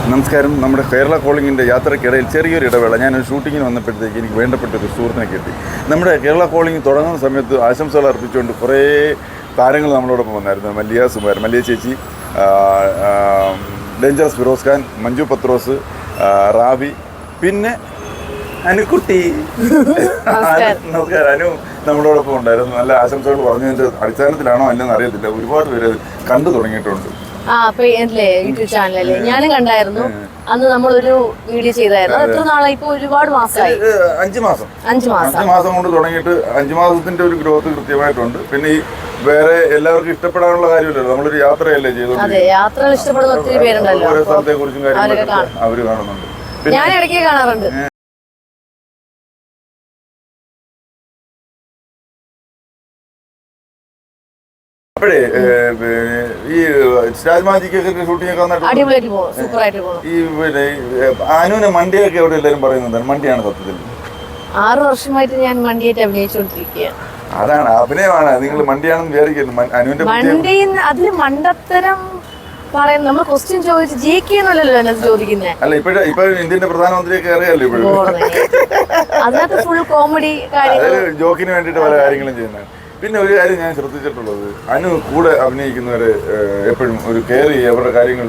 നമസ്കാരം. നമ്മുടെ കേരള കോളിങ്ങിൻ്റെ യാത്രയ്ക്കിടയിൽ ചെറിയൊരു ഇടവേള. ഞാനൊരു ഷൂട്ടിങ്ങിന് വന്നപ്പോഴത്തേക്ക് എനിക്ക് വേണ്ടപ്പെട്ടൊരു സുഹൃത്തിനെ കിട്ടി. നമ്മുടെ കേരള കോളിങ് തുടങ്ങുന്ന സമയത്ത് ആശംസകൾ അർപ്പിച്ചുകൊണ്ട് കുറേ താരങ്ങൾ നമ്മളോടൊപ്പം വന്നായിരുന്നു. മല്ലിയ സുമാർ, മല്ലിയ ചേച്ചി, ഡേഞ്ചറസ് ഫിറോസ് ഖാൻ, മഞ്ജു പത്രോസ്, റാബി, പിന്നെ അനുക്കുട്ടി. നമസ്കാരം. അനു നമ്മളോടൊപ്പം ഉണ്ടായിരുന്നു. നല്ല ആശംസകൾ പറഞ്ഞതിൻ്റെ അടിസ്ഥാനത്തിലാണോ അല്ലെന്ന് അറിയത്തില്ല, ഒരുപാട് പേര് കണ്ടു തുടങ്ങിയിട്ടുണ്ട്. യൂട്യൂബ് ചാനലല്ലേ, ഞാനും കണ്ടായിരുന്നു. അന്ന് നമ്മളൊരു വീഡിയോ ചെയ്തായിരുന്നു. എത്ര നാളായി? ഇപ്പൊ ഒരുപാട് മാസമായി. 5 മാസം കൊണ്ട് തുടങ്ങിയിട്ട് 5 മാസത്തിന്റെ ഒരു ഗ്രോത്ത് കൃത്യമായിട്ടുണ്ട്. പിന്നെ ഈ വേറെ എല്ലാവർക്കും ഇഷ്ടപ്പെടാനുള്ള കാര്യമില്ലല്ലോ, നമ്മളൊരു യാത്രയല്ലേ ചെയ്തോണ്ട്. അതെ, യാത്രകൾ ഇഷ്ടപ്പെടുന്ന ഒത്തിരി പേരുണ്ടല്ലോ. ഓരോ സ്ഥലത്തെ കുറിച്ചും കാര്യങ്ങളൊക്കെ അവര് കാണുന്നുണ്ട്. ഞാൻ ഇടയ്ക്ക് കാണാറുണ്ട്. അപ്പോഴേ ഈ രാജ്മാജിക്കൊക്കെ ഷൂട്ടിംഗ് ഒക്കെ ഈ പിന്നെ അനുവിനെ മണ്ടിയൊക്കെ എവിടെ എല്ലാവരും പറയുന്നത് മണ്ടിയാണ് സത്യത്തിൽ. 6 വർഷമായിട്ട് ഞാൻ മണ്ടിയായിട്ട് അഭിനയിച്ചുകൊണ്ടിരിക്കുകയാണ്. അതാണ് അഭിനയമാണ്. നിങ്ങൾ മണ്ടിയാണെന്ന് വിചാരിക്കുന്നു. അനുവിന്റെ മണ്ടി അതില് മണ്ടത്തരം പറയുന്നത് നമ്മൾ ക്വസ്റ്റ്യൻ ചോദിച്ച് ജയിക്കുന്നല്ലോ എന്നത് ചോദിക്കുന്നത്. അല്ല, ഇപ്പൊ ഇന്ത്യന്റെ പ്രധാനമന്ത്രിയൊക്കെ അറിയാലോ ഇപ്പോഴും. അതിനകത്ത് ഫുൾ കോമഡി കാര്യങ്ങൾ, ജോക്കിന് വേണ്ടിയിട്ട് പല കാര്യങ്ങളും ചെയ്യുന്നത്. പിന്നെ ഒരു കാര്യം ഞാൻ ശ്രദ്ധിച്ചിട്ടുള്ളത്, അനു കൂടെ അഭിനയിക്കുന്നവരെ എപ്പോഴും ഒരു കെയർ ചെയ്യുക, അവരുടെ കാര്യങ്ങൾ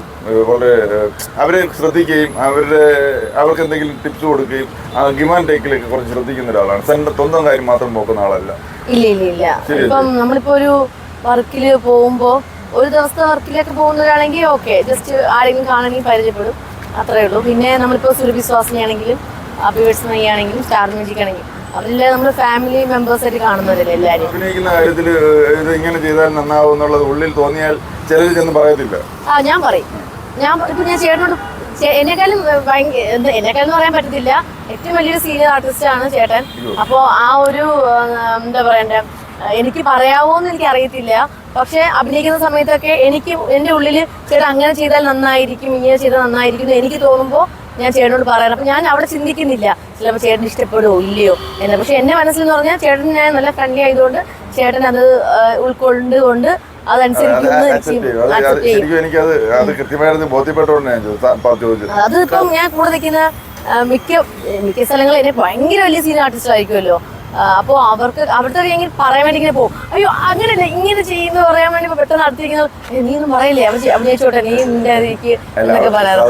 വളരെ അവരെ ശ്രദ്ധിക്കുകയും അവർക്ക് എന്തെങ്കിലും ടിപ്സ് കൊടുക്കുകയും ഗിവ് ആൻഡ് ടേക്കിലൊക്കെ കുറച്ച് ശ്രദ്ധിക്കുന്ന ഒരാളാണ്. സ്വന്തം കാര്യം മാത്രം നോക്കുന്ന ആളല്ല. ഇല്ല. ഇപ്പം നമ്മളിപ്പോ ഒരു വർക്കില് പോകുമ്പോ, ഒരു ദിവസത്തെ വർക്കിലൊക്കെ പോകുന്നവരാണെങ്കിൽ ഓക്കെ, ജസ്റ്റ് ആരെങ്കിലും കാണണമെങ്കിൽ പരിചയപ്പെടും, അത്രേ ഉള്ളൂ. പിന്നെ നമ്മളിപ്പോ സുരഭി സ്വാസിനിയാണെങ്കിലും അഭിവേഴ്സ് നയ്യാണെങ്കിലും സ്റ്റാർ മ്യൂജിക് ആണെങ്കിലും അവരെല്ലാം നമ്മുടെ ഫാമിലി മെമ്പേഴ്സ് ആയിട്ട് കാണുന്നവരല്ലേ എല്ലാവരും. അഭിനയിക്കുന്ന കാര്യത്തിൽ ഇത് ഇങ്ങനെ ചെയ്താൽ നന്നാവും എന്നുള്ളത് ഉള്ളിൽ തോന്നിയാൽ ചിലർ ചെന്ന് പറയത്തില്ല. ഞാൻ പറയും. ഇപ്പൊ ഞാൻ ചേട്ടനോട്, എന്നെക്കാളും എന്നെക്കാളും പറയാൻ പറ്റത്തില്ല, ഏറ്റവും വലിയൊരു സീനിയർ ആർട്ടിസ്റ്റ് ആണ് ചേട്ടൻ. അപ്പോ ആ ഒരു എന്താ പറയണ്ടേ, എനിക്ക് പറയാവോന്ന് എനിക്ക് അറിയത്തില്ല. പക്ഷെ അഭിനയിക്കുന്ന സമയത്തൊക്കെ എനിക്ക് എന്റെ ഉള്ളില് ചേട്ടൻ അങ്ങനെ ചെയ്താൽ നന്നായിരിക്കും, ഇങ്ങനെ ചെയ്താൽ നന്നായിരിക്കും എന്ന് എനിക്ക് തോന്നുമ്പോൾ ഞാൻ ചേട്ടനോട് പറയാറ്. അപ്പൊ ഞാൻ അവിടെ ചിന്തിക്കുന്നില്ല ചിലപ്പോൾ ചേട്ടൻ ഇഷ്ടപ്പെടുമോ ഇല്ലയോ എന്ന്. പക്ഷെ എന്റെ മനസ്സിൽ എന്ന് പറഞ്ഞാൽ ചേട്ടൻ ഞാൻ നല്ല ഫ്രണ്ട്ലി ആയതുകൊണ്ട് ചേട്ടൻ അത് ഉൾക്കൊണ്ടുകൊണ്ട് അതിപ്പം ഞാൻ കൂടെ നിൽക്കുന്ന മിക്ക സ്ഥലങ്ങളിൽ എന്നെ ഭയങ്കര വലിയ സീനിയർ ആർട്ടിസ്റ്റ് ആയിരിക്കുമല്ലോ. അപ്പോൾ അവിടുത്തെ എങ്ങനെ പറയാൻ വേണ്ടി ഇങ്ങനെ പോകും, അയ്യോ അങ്ങനെയല്ല ഇങ്ങനെ ചെയ്യുന്ന പറയാൻ വേണ്ടി പെട്ടെന്ന് അടുത്തിരിക്കുന്നത്, നീ ഒന്നും പറയില്ലേ അഭിനയിച്ചോട്ടെ, നീ നിന്റെ എന്നൊക്കെ പറയാറ്.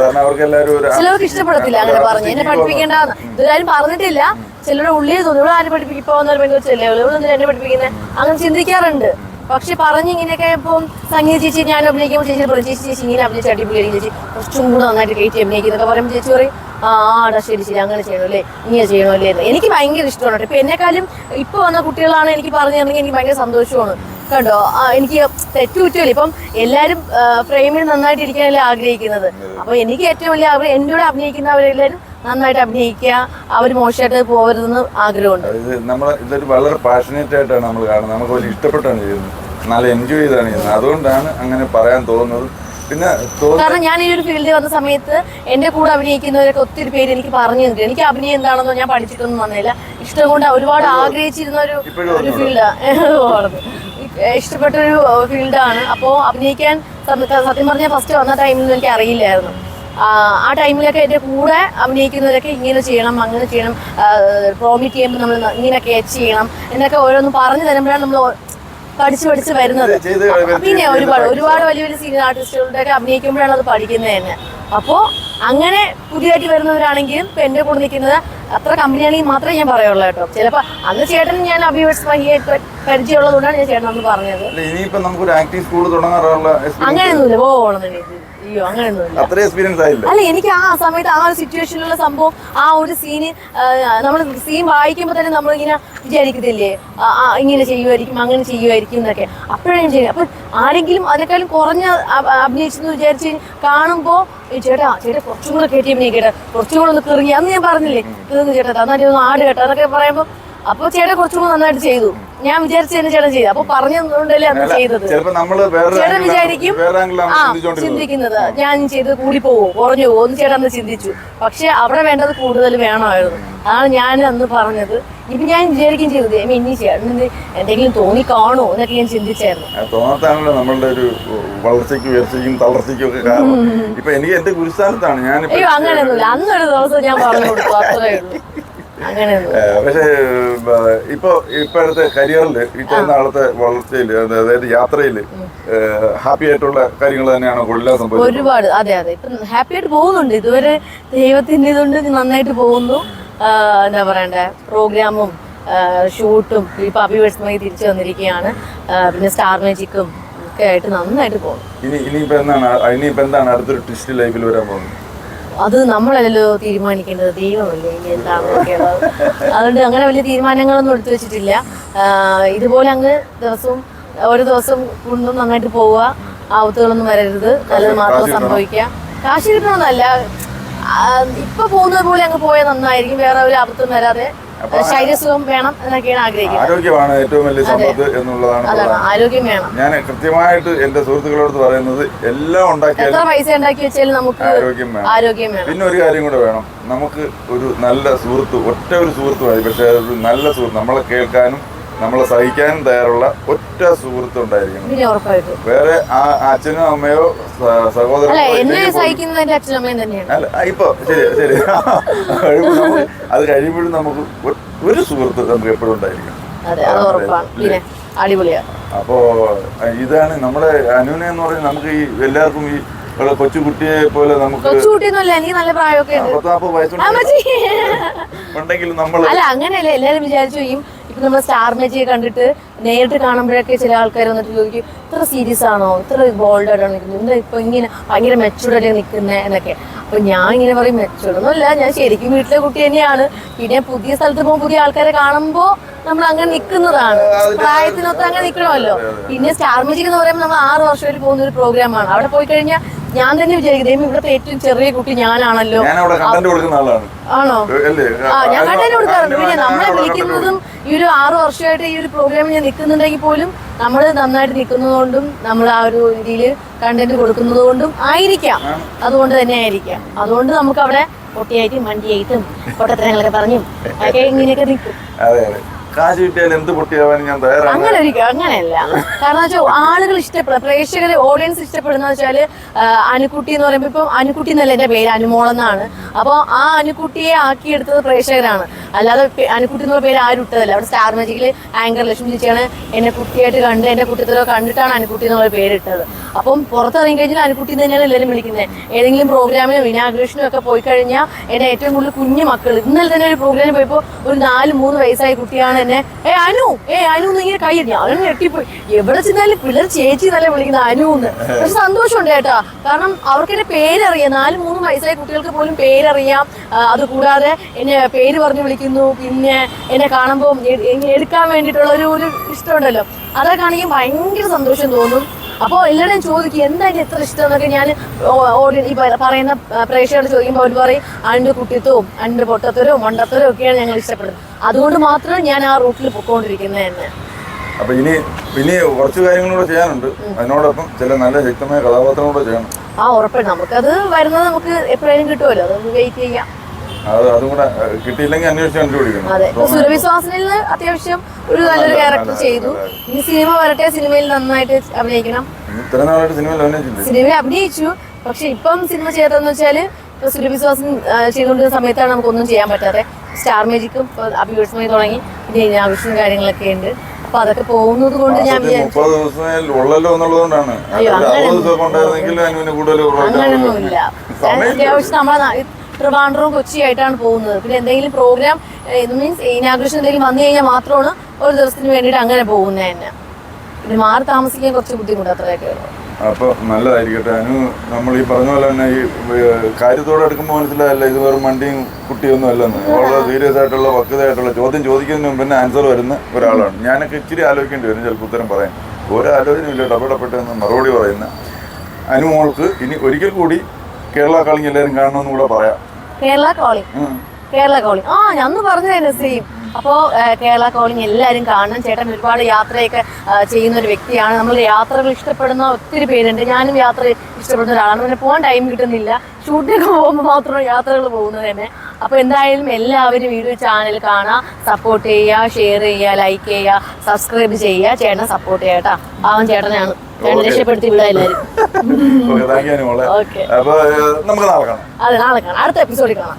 ചിലവർക്ക് ഇഷ്ടപ്പെടത്തില്ല അങ്ങനെ പറഞ്ഞു, എന്നെ പഠിപ്പിക്കേണ്ടെന്ന് ഇതൊരാരും പറഞ്ഞിട്ടില്ല. ചിലരുടെ ഉള്ളിൽ തോന്നി ഇവിടെ ആരും പഠിപ്പിക്കും, ഇപ്പൊ വന്നൊരു പെൺകൊച്ചല്ലേ ഇവിടെ എന്നെ പഠിപ്പിക്കുന്നത്, അങ്ങനെ ചിന്തിക്കാറുണ്ട്. പക്ഷെ പറഞ്ഞിങ്ങനെയൊക്കെ ഇപ്പം സംഗീത ചേച്ചി ഞാൻ അഭിനയിക്കുമ്പോൾ ചേച്ചി പറഞ്ഞു, ചേച്ചി ഇങ്ങനെ അഭിനയിച്ച് അടിപൊളിയായിരിക്കും ചേച്ചി, കുറച്ചും കൂടെ നന്നായിട്ട് കയറ്റി അഭിനയിക്കുന്നൊക്കെ പറയുമ്പോൾ ചേച്ചി പറയും, ആടാ ശരി അങ്ങനെ ചെയ്യണമല്ലേ, ഇങ്ങനെ ചെയ്യണമല്ലേ എന്ന്. എനിക്ക് ഭയങ്കര ഇഷ്ടമാണ്. ഇപ്പൊ എന്നെക്കാളും ഇപ്പൊ വന്ന കുട്ടികളാണ് എനിക്ക് പറഞ്ഞു തരണമെങ്കിൽ എനിക്ക് ഭയങ്കര സന്തോഷമാണ്. കണ്ടോ, എനിക്ക് തെറ്റുകുറ്റമില്ല. ഇപ്പം എല്ലാവരും ഫ്രെയിമിൽ നന്നായിട്ട് ഇരിക്കാനല്ലേ ആഗ്രഹിക്കുന്നത്. അപ്പൊ എനിക്ക് ഏറ്റവും വലിയ ആഗ്രഹം എൻ്റെ കൂടെ അഭിനയിക്കുന്നവരെല്ലാവരും നന്നായിട്ട് അഭിനയിക്കുക, അവർ മോശമായിട്ട് പോകരുതെന്ന് ആഗ്രഹമുണ്ട്. ഇതൊരു വളരെ പാഷനേറ്റ് ആയിട്ടാണ് നമ്മൾ കാണുന്നത്, നമുക്ക് വലിയ ഇഷ്ടപ്പെട്ടാണ് ചെയ്യുന്നത്, നല്ല എൻജോയ് ചെയ്താണ് ചെയ്യുന്നത്. അതുകൊണ്ടാണ് അങ്ങനെ പറയാൻ തോന്നുന്നത്. പിന്നെ കാരണം ഞാൻ ഈ ഒരു ഫീൽഡിൽ വന്ന സമയത്ത് എന്റെ കൂടെ അഭിനയിക്കുന്നവരൊക്കെ ഒത്തിരി പേര് എനിക്ക് പറഞ്ഞു തന്നിട്ടുണ്ട്. എനിക്ക് അഭിനയം എന്താണെന്നോ ഞാൻ പഠിച്ചിട്ടൊന്നും വന്നില്ല, ഇഷ്ടം കൊണ്ട് ഒരുപാട് ആഗ്രഹിച്ചിരുന്ന ഒരു ഫീൽഡാണ്, ഇഷ്ടപ്പെട്ടൊരു ഫീൽഡാണ്. അപ്പോൾ അഭിനയിക്കാൻ സത്യം പറഞ്ഞാൽ ഫസ്റ്റ് വന്ന ടൈമിൽ എനിക്ക് അറിയില്ലായിരുന്നു. ആ ടൈമിലൊക്കെ എൻ്റെ കൂടെ അഭിനയിക്കുന്നവരൊക്കെ ഇങ്ങനെ ചെയ്യണം, അങ്ങനെ ചെയ്യണം, പ്രോമിറ്റ് ചെയ്യുമ്പോൾ നമ്മൾ ഇങ്ങനെ ക്യാച്ച് ചെയ്യണം എന്നൊക്കെ ഓരോന്ന് പറഞ്ഞു തരുമ്പോഴാണ് നമ്മൾ പഠിച്ച് വരുന്നത്. പിന്നെ ഒരുപാട് വലിയ വലിയ സീനിയർ ആർട്ടിസ്റ്റുകളുടെ ഒക്കെ അഭിനയിക്കുമ്പോഴാണ് അത് പഠിക്കുന്നത് തന്നെ. അപ്പോൾ അങ്ങനെ പുതിയതായിട്ട് വരുന്നവരാണെങ്കിലും ഇപ്പൊ എന്റെ കൂടെ നിൽക്കുന്നത് അത്ര കമ്പനിയാണെങ്കിൽ മാത്രമേ ഞാൻ പറയുള്ളൂ കേട്ടോ. ചിലപ്പോൾ അന്ന് ചേട്ടൻ ഞാൻ അഭിവേഴ്സ് പരിചയമുള്ളതുകൊണ്ടാണ് ഞാൻ ചേട്ടൻ അന്ന് പറഞ്ഞത്. ഇനിയിപ്പോ നമുക്കൊരു ആക്ടിംഗ് സ്കൂൾ തുടങ്ങാറുള്ള അങ്ങനെയൊന്നുമില്ല, പോകണമെന്ന്. അയ്യോ അങ്ങനെയൊന്നുമില്ല. അല്ല, എനിക്ക് ആ സമയത്ത് ആ ഒരു സിറ്റുവേഷനിലുള്ള സംഭവം, ആ ഒരു സീന് നമ്മൾ സീൻ വായിക്കുമ്പോൾ തന്നെ നമ്മളിങ്ങനെ വിചാരിക്കത്തില്ലേ, ഇങ്ങനെ ചെയ്യുമായിരിക്കും അങ്ങനെ ചെയ്യുമായിരിക്കും എന്നൊക്കെ. അപ്പോഴാണ് ചെയ്യുന്നത്. അപ്പൊ ആരെങ്കിലും അതിനേക്കാളും കുറഞ്ഞ അഭിനയിച്ചെന്ന് വിചാരിച്ച് കാണുമ്പോൾ ചേട്ടാ കുറച്ചും കൂടെ കയറ്റി അഭിനയിക്കട്ടെ, കുറച്ചും കൂടെ ഒന്ന് കയറി, അന്ന് ഞാൻ പറഞ്ഞില്ലേ കയറുന്നു ചേട്ടാ നന്നായിട്ട് ഒന്ന് ആട് കേട്ടോ എന്നൊക്കെ പറയുമ്പോൾ അപ്പോൾ ചേട്ടൻ കുറച്ചും കൂടെ നന്നായിട്ട് ചെയ്തു. ഞാൻ വിചാരിച്ചു തന്നെ ചേട്ടൻ ചെയ്തു. അപ്പൊ പറഞ്ഞതുകൊണ്ടല്ലേ അന്ന് ചെയ്തത്. ചിലപ്പോ നമ്മള് ചേട്ടൻ വിചാരിക്കും ചിന്തിക്കുന്നത് ഞാൻ ചെയ്ത് കൂടി പോവോ കുറഞ്ഞു പോവോ എന്ന് ചേട്ടൻ അന്ന് ചിന്തിച്ചു. പക്ഷെ അവിടെ വേണ്ടത് കൂടുതൽ വേണമായിരുന്നു. അതാണ് ഞാൻ അന്ന് പറഞ്ഞത്. ഇപ്പൊ ഞാൻ വിചാരിക്കുകയും ചെയ്തത് ഇനി ചേട്ടന് എന്തെങ്കിലും തോന്നി കാണോ എന്നൊക്കെ ഞാൻ ചിന്തിച്ചായിരുന്നു. തോന്നത്താണല്ലോ നമ്മളുടെ ഒരു വളർച്ചയ്ക്കും ഉയർച്ചയ്ക്കും തളർച്ചയ്ക്കും ഒക്കെ കാരണം. ഇപ്പൊ എനിക്ക് എന്റെ ഗുരുസ്ഥാനത്താണ് ഞാൻ. അയ്യോ അങ്ങനെയൊന്നുമില്ല. അന്നൊരു ദിവസം ഞാൻ പറഞ്ഞു കൊടുത്തു, അത്രേ ഉള്ളൂ. പക്ഷേ ഇപ്പോഴത്തെ കരിയറിൽ ഇത്രയും നാളത്തെ വളർച്ചയിൽ അതായത് യാത്രയിൽ ഹാപ്പി ആയിട്ടുള്ള കാര്യങ്ങൾ തന്നെയാണോ കൂടുതൽ സംഭവിച്ചത്? ഒരുപാട്. അതെ അതെ, ഇപ്പൊ ഹാപ്പി ആയിട്ട് പോകുന്നുണ്ട്. ഇതുവരെ ദൈവത്തിന്റെ ഇതുകൊണ്ട് നന്നായിട്ട് പോകുന്നു. എന്താ പറയണ്ടേ, പ്രോഗ്രാമും ഷൂട്ടും ഇപ്പൊ അഭിവേഴ്സമായി തിരിച്ചു വന്നിരിക്കുകയാണ്. പിന്നെ സ്റ്റാർ മാജിക്കും ഒക്കെ ആയിട്ട് നന്നായിട്ട് പോകുന്നു. ഇനിയിപ്പോ എന്താണ് അടുത്തൊരു ട്വിസ്റ്റ് ലൈഫിൽ വരാൻ പോകുന്നത്? അത് നമ്മളല്ലല്ലോ തീരുമാനിക്കേണ്ടത്, ദൈവമല്ലേ ഇനി എന്താണെന്നൊക്കെ ഉള്ളത്. അതുകൊണ്ട് അങ്ങനെ വലിയ തീരുമാനങ്ങളൊന്നും എടുത്തു വെച്ചിട്ടില്ല. ഇതുപോലെ അങ്ങ് ഓരോ ദിവസം കൊണ്ടും നന്നായിട്ട് പോവുക, ആപത്തുകളൊന്നും വരരുത്, നല്ലത് മാത്രം സംഭവിക്കുക. കാശ് കിട്ടണമെന്നല്ല, ഇപ്പൊ പോകുന്നത് പോലെ അങ്ങ് പോയാൽ നന്നായിരിക്കും. വേറെ ഒരു ആപത്തും വരാതെ ശരീരസുഖം വേണം എന്നൊക്കെയാണ് ആഗ്രഹിക്കുന്നത്. ആരോഗ്യമാണ് ഏറ്റവും വലിയ സമ്പത്ത് എന്നുള്ളതാണ്. ആരോഗ്യം വേണം. ഞാൻ കൃത്യമായിട്ട് എന്റെ സുഹൃത്തുക്കളോട് പറയുന്നത് എല്ലാം ഉണ്ടാക്കിയാലും എത്ര പൈസ ഉണ്ടാക്കി വെച്ചാലും നമുക്ക് ആരോഗ്യം വേണം. പിന്നെ ഒരു കാര്യം കൂടെ വേണം, നമുക്ക് ഒരു നല്ല സുഹൃത്ത്, ഒറ്റ ഒരു സുഹൃത്ത് മതി. പക്ഷെ ഒരു നല്ല സുഹൃത്ത്, നമ്മളെ കേൾക്കാനും നമ്മളെ സഹിക്കാനും തയ്യാറുള്ള ഒറ്റ സുഹൃത്ത് ഉണ്ടായിരിക്കണം. വേറെ അച്ഛനോ അമ്മയോ സഹോദരനോ അല്ല. ഇപ്പൊ ശരി അത് കഴിയുമ്പോഴും നമുക്ക് ഒരു സുഹൃത്ത് നമുക്ക് എപ്പോഴും ഉണ്ടായിരിക്കണം. അപ്പോ ഇതാണ് നമ്മുടെ അനുവിനെ എന്ന് പറയുന്നത്. നമുക്ക് ഈ എല്ലാവർക്കും ഈ കൊച്ചുകുട്ടിയെ പോലെ നമുക്ക് എനിക്ക് നല്ല പ്രായമൊക്കെ ഉണ്ടെങ്കിലും നമ്മൾ അല്ല അങ്ങനെയല്ല. എല്ലാരും വിചാരിച്ചു ഇപ്പൊ നമ്മൾ സ്റ്റാർ മാജിക് കണ്ടിട്ട് നേരിട്ട് കാണുമ്പോഴൊക്കെ ചില ആൾക്കാർ വന്നിട്ട് ചോദിക്കും, ഇത്ര സീരിയസ് ആണോ, ഇത്ര ബോൾഡ് ആയിട്ടാണ് നിൽക്കുന്നത്, എന്താ ഇപ്പൊ ഇങ്ങനെ ഭയങ്കര മെച്ചൂർഡല്ലേ നിൽക്കുന്നത് എന്നൊക്കെ. അപ്പൊ ഞാൻ ഇങ്ങനെ പറയും, മെച്ചൂർഡൊന്നുമല്ല, ഞാൻ ശരിക്കും വീട്ടിലെ കുട്ടി തന്നെയാണ്. പിന്നെ പുതിയ സ്ഥലത്ത് പോകുമ്പോൾ പുതിയ ആൾക്കാരെ കാണുമ്പോ നമ്മൾ അങ്ങനെ നിൽക്കുന്നതാണ്, പ്രായത്തിനൊത്ത് അങ്ങനെ നിൽക്കണമല്ലോ. പിന്നെ സ്റ്റാർ മാജിക് എന്ന് പറയുമ്പോൾ നമ്മൾ 6 വർഷമായിട്ട് പോകുന്ന ഒരു പ്രോഗ്രാമാണ്. അവിടെ പോയി കഴിഞ്ഞാൽ ഞാൻ തന്നെ വിചാരിക്കും, ഇവിടുത്തെ ഏറ്റവും ചെറിയ കുട്ടി ഞാനാണല്ലോ. ആണോ? ഞാൻ കണ്ടന്റ് കൊടുക്കാറുണ്ട്. പിന്നെ നമ്മളെ വിളിക്കുന്നതും ഈ ഒരു 6 വർഷമായിട്ട് ഈ ഒരു പ്രോഗ്രാമിൽ ഞാൻ നിൽക്കുന്നുണ്ടെങ്കിൽ പോലും നമ്മൾ നന്നായിട്ട് നിൽക്കുന്നതുകൊണ്ടും നമ്മൾ ആ ഒരു രീതിയിൽ കണ്ടന്റ് കൊടുക്കുന്നത് കൊണ്ടും ആയിരിക്കാം. അതുകൊണ്ട് തന്നെ ആയിരിക്കാം. അതുകൊണ്ട് നമുക്ക് അവിടെ പൊട്ടിയായിട്ടും വണ്ടിയായിട്ടും പൊട്ടത്തരങ്ങളൊക്കെ പറഞ്ഞും ഒക്കെ ഇങ്ങനെയൊക്കെ നിൽക്കും. കാശ് കിട്ടിയാൽ എന്ത് പൊട്ടിയാവാനും ഞാൻ തയ്യാറാണ്. അങ്ങനെയല്ല. കാരണം വെച്ചാൽ ആളുകൾ ഇഷ്ടപ്പെടുക, പ്രേക്ഷകര് ഓഡിയൻസ് ഇഷ്ടപ്പെടുന്ന വെച്ചാല് അനുക്കുട്ടി എന്ന് പറയുമ്പോ ഇപ്പൊ അനുക്കുട്ടി എന്നല്ല എന്റെ പേര്, അനുമോളെന്നാണ്. അപ്പൊ ആ അനുക്കുട്ടിയെ ആക്കിയെടുത്തത് പ്രേക്ഷകരാണ്. അല്ലാതെ അനുക്കുട്ടി എന്നുള്ള പേര് ആരും ഇട്ടതല്ല. അവിടെ സ്റ്റാർ മാജിക്കില് ആങ്കർ ലക്ഷ്മി ചേച്ചിയാണ് എന്നെ കുട്ടിയായിട്ട് കണ്ട് എന്റെ കുട്ടിത്തരോ കണ്ടിട്ടാണ് അനുക്കുട്ടി എന്നുള്ള പേര് ഇട്ടത്. അപ്പം പുറത്തിറങ്ങി കഴിഞ്ഞാൽ അനുക്കുട്ടി തന്നെയാണ് എല്ലാവരും വിളിക്കുന്നത്. ഏതെങ്കിലും പ്രോഗ്രാമിനും ഇനാഗ്രേഷനും ഒക്കെ പോയി കഴിഞ്ഞാൽ എന്നെ ഏറ്റവും കൂടുതൽ കുഞ്ഞു മക്കൾ, ഇന്നലെ തന്നെ ഒരു പ്രോഗ്രാമിൽ പോയപ്പോ ഒരു 4-3 വയസ്സായ കുട്ടിയാണ് എന്നെ അനു ഇങ്ങനെ കൈ ഞാനും ഞെട്ടിപ്പോയി. എവിടെ ചെന്നാലും പിള്ളേർ ചേച്ചി നല്ല വിളിക്കുന്നത് അനുന്ന്. പക്ഷെ സന്തോഷമുണ്ട് കേട്ടോ, കാരണം അവർക്ക് എന്റെ പേരറിയാം. 4-3 വയസ്സായ കുട്ടികൾക്ക് പോലും പേരറിയാം. അതുകൂടാതെ എന്നെ പേര് പറഞ്ഞു വിളിക്കുന്നു. പിന്നെ എന്നെ കാണുമ്പോൾ എടുക്കാൻ വേണ്ടിയിട്ടുള്ള ഒരു ഇഷ്ടമുണ്ടല്ലോ, അതൊക്കെ കാണിക്കാൻ ഭയങ്കര സന്തോഷം തോന്നും. അപ്പോൾ എല്ലാവരും ചോദിക്കും എന്താ എനിക്ക് എത്ര ഇഷ്ടം എന്നൊക്കെ. ഞാൻ ഈ പറയുന്ന പ്രേക്ഷകരോട് ചോദിക്കുമ്പോൾ അവർ പറയും അതിൻ്റെ കുട്ടിത്വവും അതിൻ്റെ പൊട്ടത്തരവും മണ്ടത്തരവും ഒക്കെയാണ് ഞങ്ങൾ ഇഷ്ടപ്പെടുന്നത്. അതുകൊണ്ട് മാത്രം ഞാൻ ആ റൂട്ടിൽ പൊക്കോണ്ടിരിക്കുന്നത് തന്നെ. അപ്പൊ ഇനി കുറച്ച് കാര്യങ്ങളൂടെ ചെയ്യാനുണ്ട്. അതിനോടൊപ്പം ചില നല്ല ശക്തമായ കഥാപാത്രങ്ങളൂടെ ചെയ്യണം. ഉറപ്പായിട്ടും നമുക്കത് വരുന്നത് നമുക്ക് എപ്പോഴായാലും കിട്ടുമല്ലോ, അതൊന്ന് വെയിറ്റ് ചെയ്യാം. അതും കൂടെ കിട്ടിയില്ലെങ്കിൽ അന്വേഷിച്ച് കണ്ടുപിടിക്കണം. അതെ, സുരഭിശ്വാസനിൽ അത്യാവശ്യം ഒരു നല്ലൊരു ക്യാരക്ടർ ചെയ്തു. ഇനി സിനിമ വരട്ടെ, സിനിമയിൽ നന്നായിട്ട് അഭിനയിക്കണം. സിനിമയിൽ അഭിനയിച്ചു, പക്ഷെ ഇപ്പം സിനിമ ചെയ്തതെന്ന് വെച്ചാല് ഇപ്പൊ സുരഭിശ്വാസൻ ചെയ്തുകൊണ്ടിരുന്ന സമയത്താണ് നമുക്കൊന്നും ചെയ്യാൻ പറ്റാതെ. സ്റ്റാർ മാജിക്കും അഭിവേഴ്സമായി തുടങ്ങി, പിന്നെ ആവശ്യം കാര്യങ്ങളൊക്കെ ഉണ്ട്. അപ്പൊ അതൊക്കെ പോകുന്നത് കൊണ്ട് ഞാൻ അങ്ങനെയൊന്നുമില്ല. അത്യാവശ്യം നമ്മളെ ട്രിവാൻഡ്രവും കൊച്ചിയായിട്ടാണ് പോകുന്നത്. പിന്നെ എന്തെങ്കിലും പ്രോഗ്രാം മീൻസ് ഇനാഗ്രേഷൻ എന്തെങ്കിലും വന്നു കഴിഞ്ഞാൽ മാത്രമാണ് ഒരു ദിവസത്തിന് വേണ്ടിയിട്ട് അങ്ങനെ പോകുന്നത് തന്നെ. പിന്നെ മാറി താമസിക്കാൻ കുറച്ച് ബുദ്ധിമുട്ട്, അത്രയൊക്കെ ഉള്ളൂ. അപ്പൊ നല്ലതായിരിക്കട്ടെ. നമ്മൾ ഈ പറഞ്ഞ പോലെ തന്നെ ഈ കാര്യത്തോടെ എടുക്കുമ്പോൾ മനസ്സിലായല്ല ഇത് വെറും വണ്ടിയും കുട്ടിയൊന്നും അല്ലെന്ന്. വളരെ സീരിയസ് ആയിട്ടുള്ള വക്തയായിട്ടുള്ള ചോദ്യം ചോദിക്കുന്നതിന് മുമ്പ് തന്നെ ആൻസർ വരുന്ന ഒരാളാണ്. ഞാനൊക്കെ ഇച്ചിരി ആലോചിക്കേണ്ടി വരും ചിലപ്പോൾ ഉത്തരം പറയാൻ. ഒരാലോചനയില്ല, ടപടപ്പെട്ടെന്ന് മറുപടി പറയുന്ന അനുമോൾക്ക് ഇനി ഒരിക്കൽ കൂടി കേരള കോളിംഗ് എല്ലാവരും കാണണമെന്ന് കൂടെ പറയാം. കേരള കോളിംഗ് ഞാൻ പറഞ്ഞു തന്നെ സെയിം. അപ്പോൾ കേരള കോളിംഗ് എല്ലാവരും കാണണം. ചേട്ടൻ ഒരുപാട് യാത്രയൊക്കെ ചെയ്യുന്ന ഒരു വ്യക്തിയാണ്. നമ്മൾ യാത്രകൾ ഇഷ്ടപ്പെടുന്ന ഒത്തിരി പേരുണ്ട്. ഞാനും യാത്ര ഇഷ്ടപ്പെടുന്ന ഒരാളാണ്. പിന്നെ പോകാൻ ടൈം കിട്ടുന്നില്ല. ഷൂട്ടിനൊക്കെ പോകുമ്പോൾ മാത്രമാണ് യാത്രകൾ പോകുന്നത് തന്നെ. അപ്പോൾ എന്തായാലും എല്ലാവരും വീഡിയോ ചാനൽ കാണുക, സപ്പോർട്ട് ചെയ്യുക, ഷെയർ ചെയ്യുക, ലൈക്ക് ചെയ്യുക, സബ്സ്ക്രൈബ് ചെയ്യുക. ചേട്ടനെ സപ്പോർട്ട് ചെയ്യുക കേട്ടോ. പാവം ചേട്ടനാണ്. ചേട്ടൻ രക്ഷപ്പെടുത്തി വിടുക എല്ലാവരും. ഓക്കെ, താങ്ക് യു മോളെ. ഓക്കെ, അപ്പൊ നമുക്ക് നാളെ കാണാം. അതെ നാളെ കാണാം. അടുത്ത എപ്പിസോഡിൽ കാണാം.